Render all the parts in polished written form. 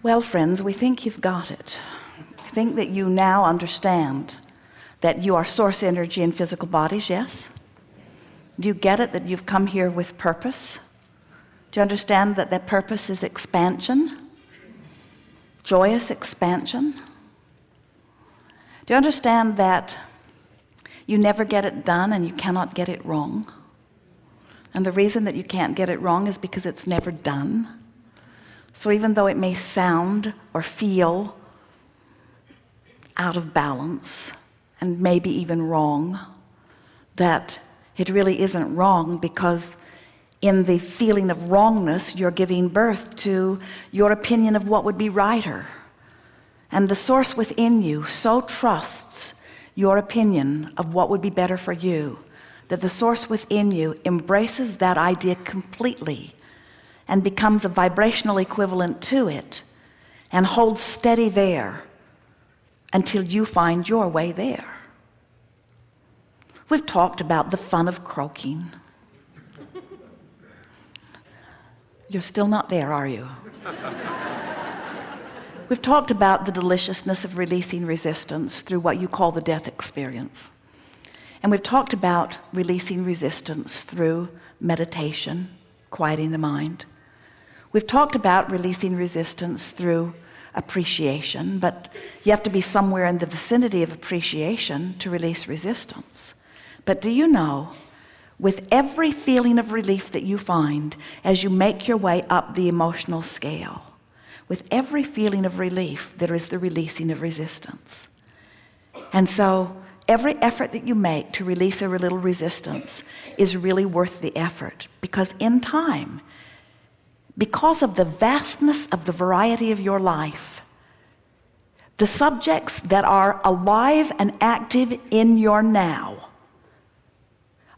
Well, friends, we think you've got it. We think that you now understand that you are source energy in physical bodies, yes? Do you get it that you've come here with purpose? Do you understand that that purpose is expansion? Joyous expansion? Do you understand that you never get it done and you cannot get it wrong? And the reason that you can't get it wrong is because it's never done. So even though it may sound or feel out of balance and maybe even wrong, that it really isn't wrong, because in the feeling of wrongness you're giving birth to your opinion of what would be righter. And the source within you so trusts your opinion of what would be better for you that the source within you embraces that idea completely and becomes a vibrational equivalent to it and holds steady there until you find your way there. We've talked about the fun of croaking. You're still not there, are you? We've talked about the deliciousness of releasing resistance through what you call the death experience. And we've talked about releasing resistance through meditation, quieting the mind. We've talked about releasing resistance through appreciation, but you have to be somewhere in the vicinity of appreciation to release resistance. But do you know, with every feeling of relief that you find as you make your way up the emotional scale, with every feeling of relief, there is the releasing of resistance. And so every effort that you make to release a little resistance is really worth the effort, because in time, because of the vastness of the variety of your life, the subjects that are alive and active in your now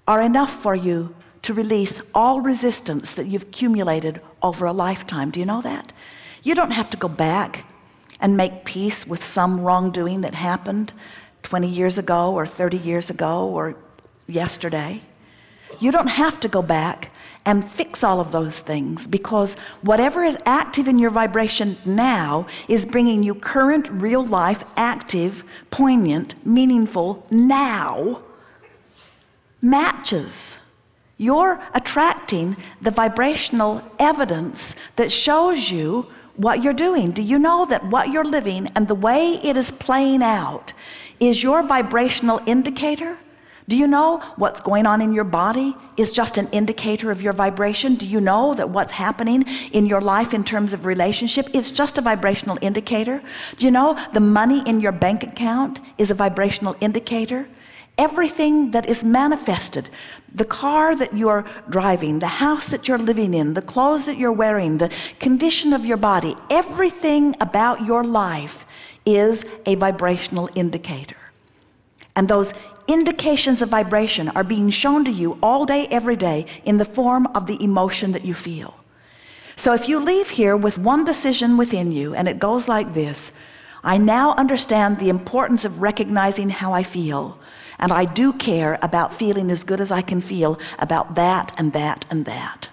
are enough for you to release all resistance that you've accumulated over a lifetime. Do you know that? You don't have to go back and make peace with some wrongdoing that happened 20 years ago or 30 years ago or yesterday. You don't have to go back and fix all of those things, because whatever is active in your vibration now is bringing you current, real life, active, poignant, meaningful now matches. You're attracting the vibrational evidence that shows you what you're doing. Do you know that what you're living and the way it is playing out is your vibrational indicator? Do you know what's going on in your body is just an indicator of your vibration? Do you know that what's happening in your life in terms of relationship is just a vibrational indicator? Do you know the money in your bank account is a vibrational indicator? Everything that is manifested, the car that you're driving, the house that you're living in, the clothes that you're wearing, the condition of your body, everything about your life is a vibrational indicator. And those indications of vibration are being shown to you all day, every day, in the form of the emotion that you feel. So if you leave here with one decision within you, and it goes like this: I now understand the importance of recognizing how I feel, and I do care about feeling as good as I can feel about that and that and that.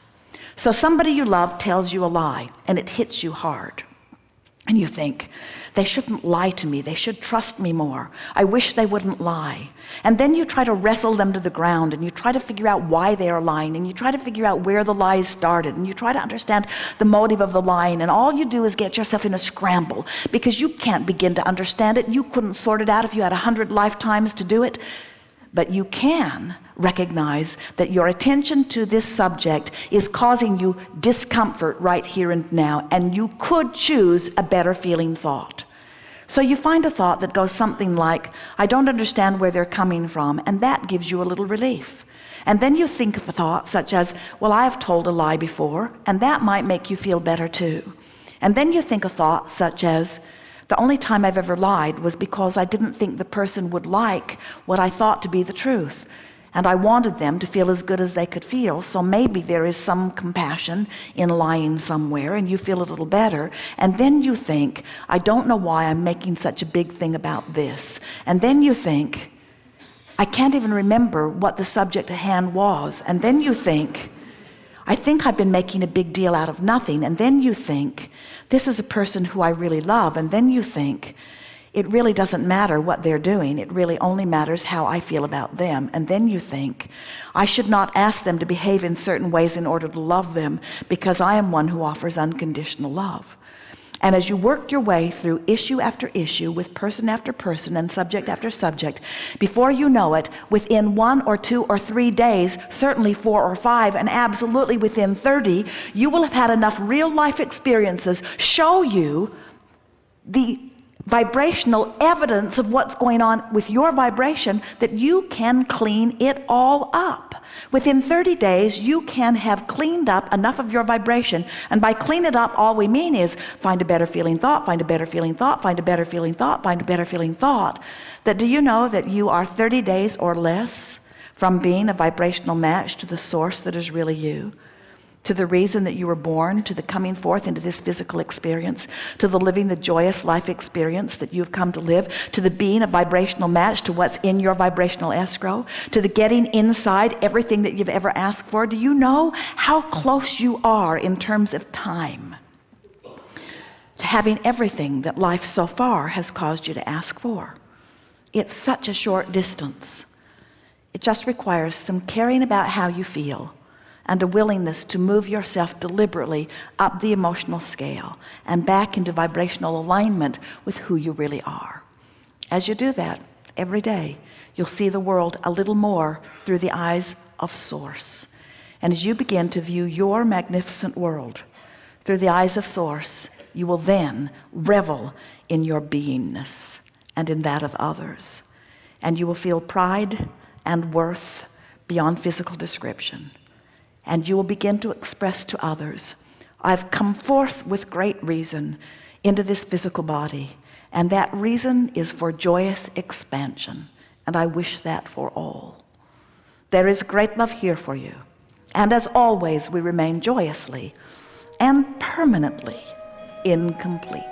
So somebody you love tells you a lie, and it hits you hard. And you think, they shouldn't lie to me. They should trust me more. I wish they wouldn't lie. And then you try to wrestle them to the ground, and you try to figure out why they are lying, and you try to figure out where the lies started, and you try to understand the motive of the lying, and all you do is get yourself in a scramble because you can't begin to understand it. You couldn't sort it out if you had 100 lifetimes to do it. But you can recognize that your attention to this subject is causing you discomfort right here and now, and you could choose a better feeling thought. So you find a thought that goes something like, I don't understand where they're coming from, and that gives you a little relief. And then you think of a thought such as, well, I've told a lie before, and that might make you feel better too. And then you think a thought such as, the only time I've ever lied was because I didn't think the person would like what I thought to be the truth. And I wanted them to feel as good as they could feel. So maybe there is some compassion in lying somewhere, and you feel a little better. And then you think, I don't know why I'm making such a big thing about this. And then you think, I can't even remember what the subject at hand was. And then you think, I think I've been making a big deal out of nothing. And then you think, this is a person who I really love. And then you think, it really doesn't matter what they're doing. It really only matters how I feel about them. And then you think, I should not ask them to behave in certain ways in order to love them, because I am one who offers unconditional love. And as you work your way through issue after issue with person after person and subject after subject, before you know it, within 1 or 2 or 3 days, certainly 4 or 5, and absolutely within 30, you will have had enough real life experiences show you the vibrational evidence of what's going on with your vibration that you can clean it all up. Within 30 days, you can have cleaned up enough of your vibration. And by clean it up, all we mean is find a better feeling thought, find a better feeling thought, find a better feeling thought, find a better feeling thought. That do you know that you are 30 days or less from being a vibrational match to the source that is really you? To the reason that you were born, to the coming forth into this physical experience, to the living the joyous life experience that you've come to live, to the being a vibrational match to what's in your vibrational escrow, to the getting inside everything that you've ever asked for. Do you know how close you are in terms of time to having everything that life so far has caused you to ask for? It's such a short distance. It just requires some caring about how you feel, and a willingness to move yourself deliberately up the emotional scale and back into vibrational alignment with who you really are. As you do that every day, you'll see the world a little more through the eyes of Source. And as you begin to view your magnificent world through the eyes of Source, you will then revel in your beingness and in that of others. And you will feel pride and worth beyond physical description. And you will begin to express to others, I've come forth with great reason into this physical body, and that reason is for joyous expansion, and I wish that for all. There is great love here for you, and as always, we remain joyously and permanently incomplete.